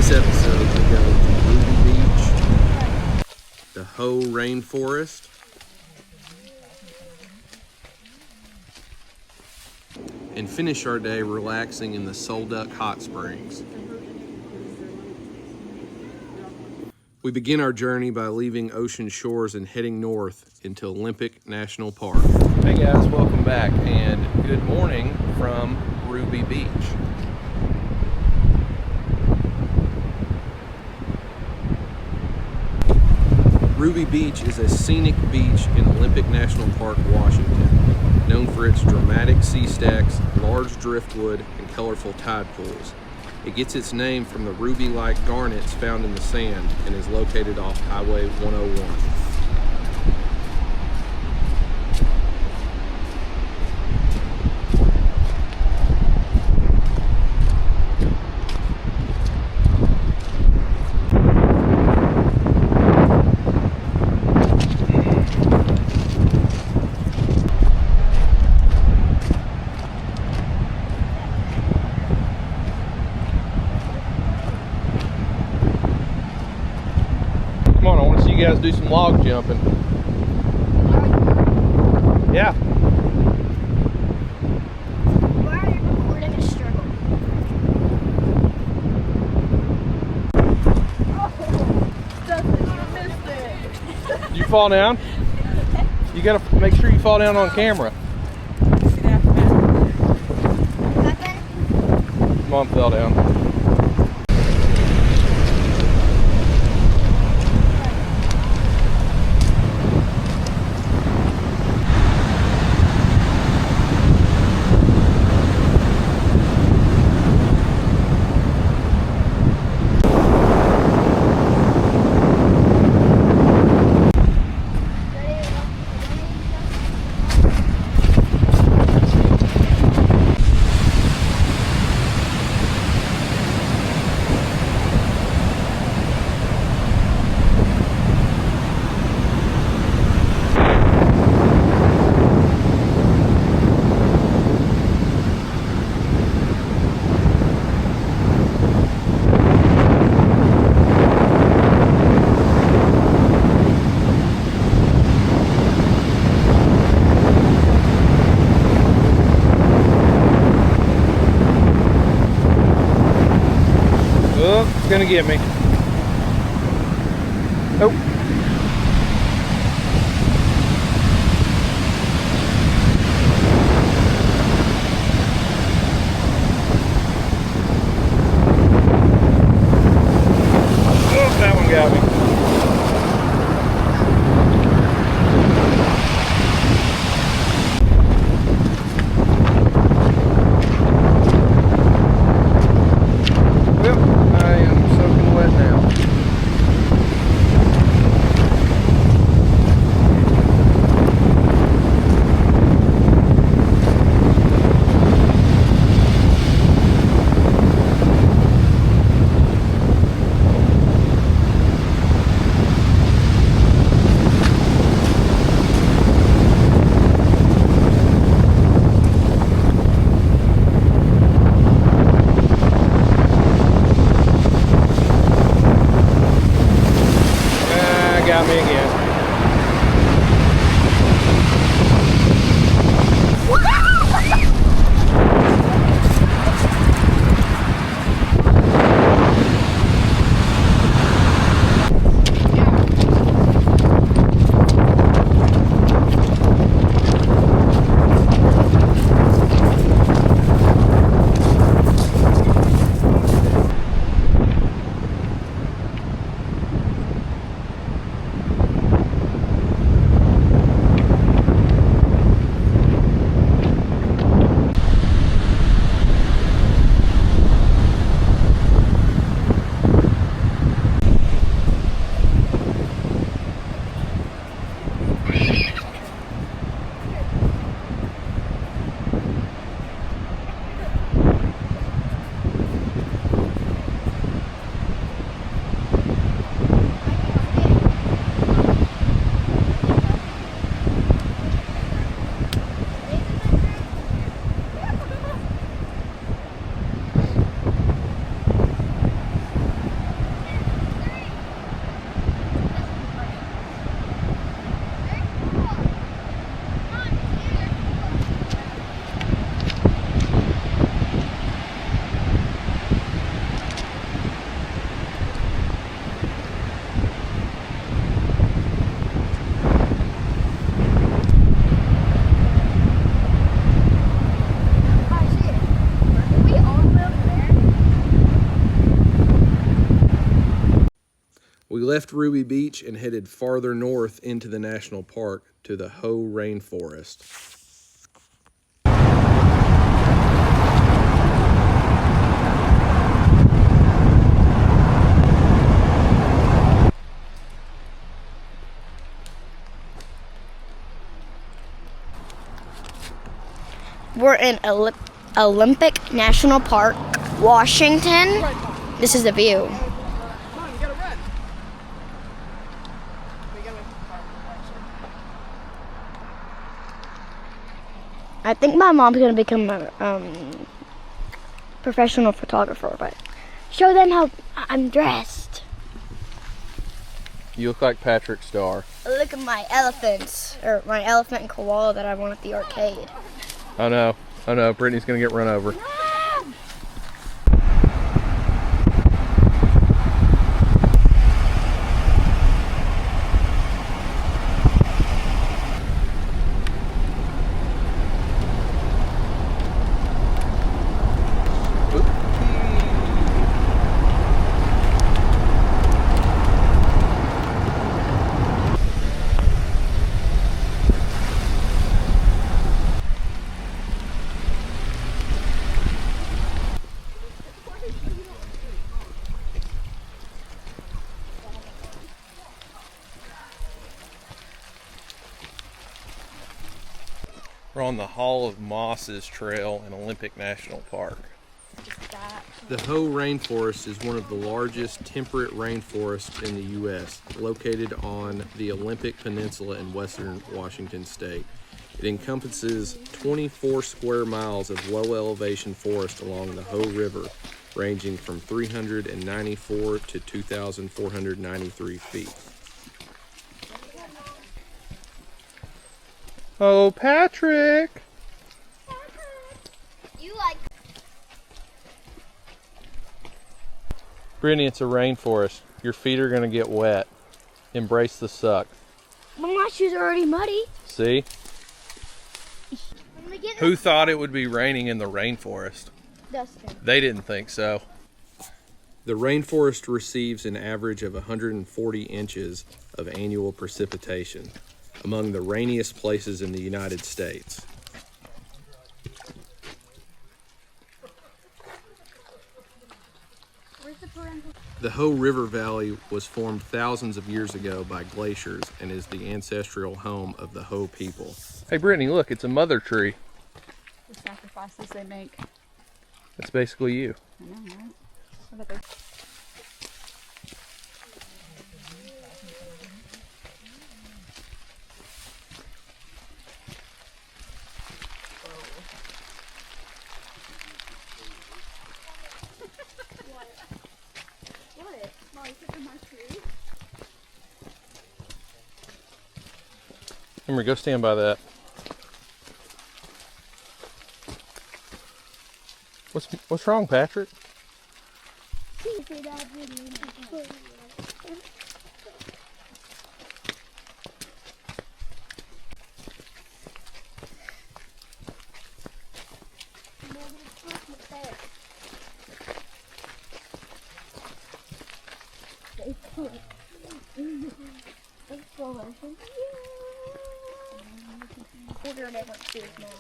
this episode, we go to Ruby Beach, the HOH Rainforest, and finish our day relaxing in the Sol Duc Hot Springs. We begin our journey by leaving ocean shores and heading north into Olympic National Park. Hey guys, welcome back and good morning from Ruby Beach. Ruby Beach is a scenic beach in Olympic National Park, Washington, known for its dramatic sea stacks, large driftwood, and colorful tide pools. It gets its name from the ruby-like garnets found in the sand and is located off Highway 101. Come on, I want to see you guys do some log jumping. Yeah. Why are you recording a struggle? Oh, Dustin, you missed it. You fall down? You gotta make sure you fall down on camera. Mom fell down. It's gonna get me. Oh. Oh, that one got me. I am soaking wet now. left Ruby Beach and headed farther north into the national park to the HOH Rainforest. We're in Olympic National Park, Washington. This is the view. I think my mom's gonna become a professional photographer, but show them how I'm dressed. You look like Patrick Star. Look at my elephants, or my elephant and koala that I won at the arcade. Oh no, Brittany's gonna get run over. We're on the Hall of Mosses Trail in Olympic National Park. The HOH Rainforest is one of the largest temperate rainforests in the U.S., located on the Olympic Peninsula in western Washington state. It encompasses 24 square miles of low elevation forest along the HOH River, ranging from 394 to 2,493 feet. Oh, Patrick! You like? Brittany, it's a rainforest. Your feet are gonna get wet. Embrace the suck. Well, my shoes are already muddy. See? Who thought it would be raining in the rainforest? Dustin. They didn't think so. The rainforest receives an average of 140 inches of annual precipitation, among the rainiest places in the United States. The HOH River Valley was formed thousands of years ago by glaciers and is the ancestral home of the HOH people. Hey Brittany, look, it's a mother tree. The sacrifices they make. That's basically you. I know, right? I bet they're... Remember, go stand by that. What's wrong, Patrick? Order never choose, Mom.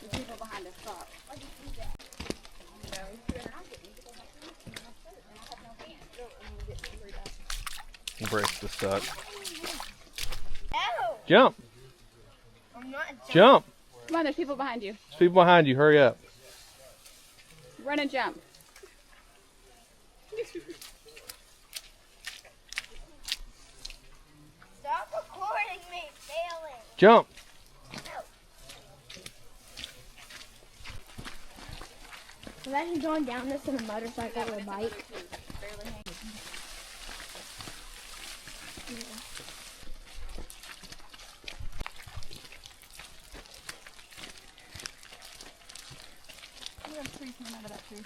The people behind us stop. Embrace the suck. Ow! Jump! I'm not Jump! Come on, there's people behind you. There's people behind you. Hurry up. Run and jump. Stop recording me failing. Jump! Imagine going down this in a motorcycle or a bike. We have trees coming out of that tree.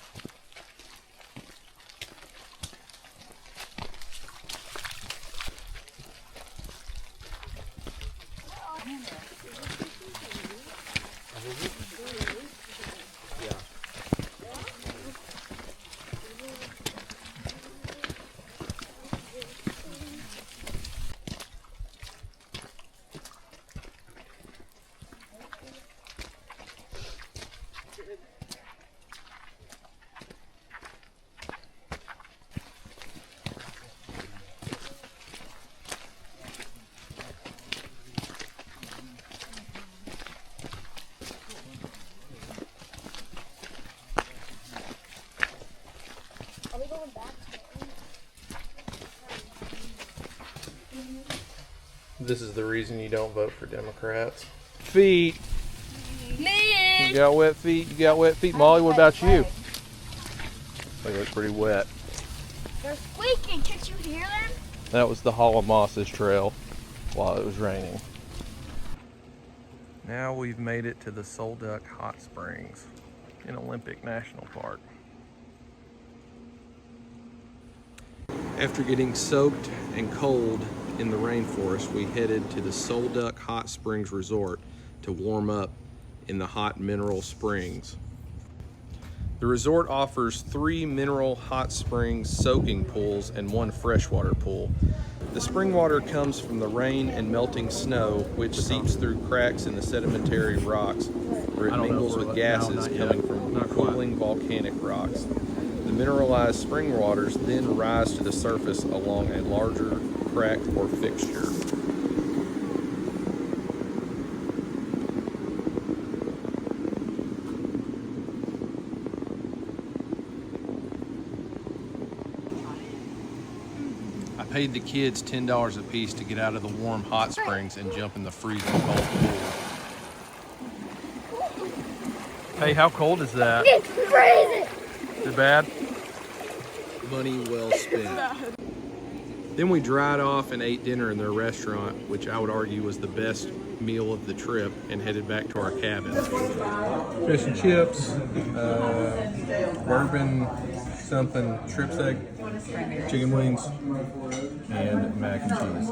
This is the reason you don't vote for Democrats. Feet. You got wet feet? You got wet feet? Molly, what about you? They look pretty wet. They're squeaking. Can't you hear them? That was the Hall of Mosses trail while it was raining. Now we've made it to the Sol Duc Hot Springs in Olympic National Park. After getting soaked and cold in the rainforest, we headed to the Sol Duc Hot Springs Resort to warm up in the hot mineral springs. The resort offers 3 mineral hot springs soaking pools and 1 freshwater pool. The spring water comes from the rain and melting snow, which seeps through cracks in the sedimentary rocks where it mingles with gases coming from cooling volcanic rocks. The mineralized spring waters then rise to the surface along a larger crack or fixture. I paid the kids $10 a piece to get out of the warm hot springs and jump in the freezing cold pool. Hey, how cold is that? It's freezing. Is it bad? Money well spent. Then we dried off and ate dinner in their restaurant, which I would argue was the best meal of the trip, and headed back to our cabin. Fish and chips, bourbon something, strip steak, chicken wings, and mac and cheese.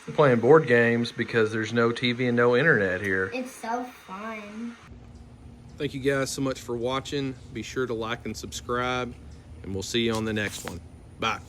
We're playing board games because there's no TV and no internet here. It's so fun. Thank you guys so much for watching. Be sure to like and subscribe, and we'll see you on the next one. Bye.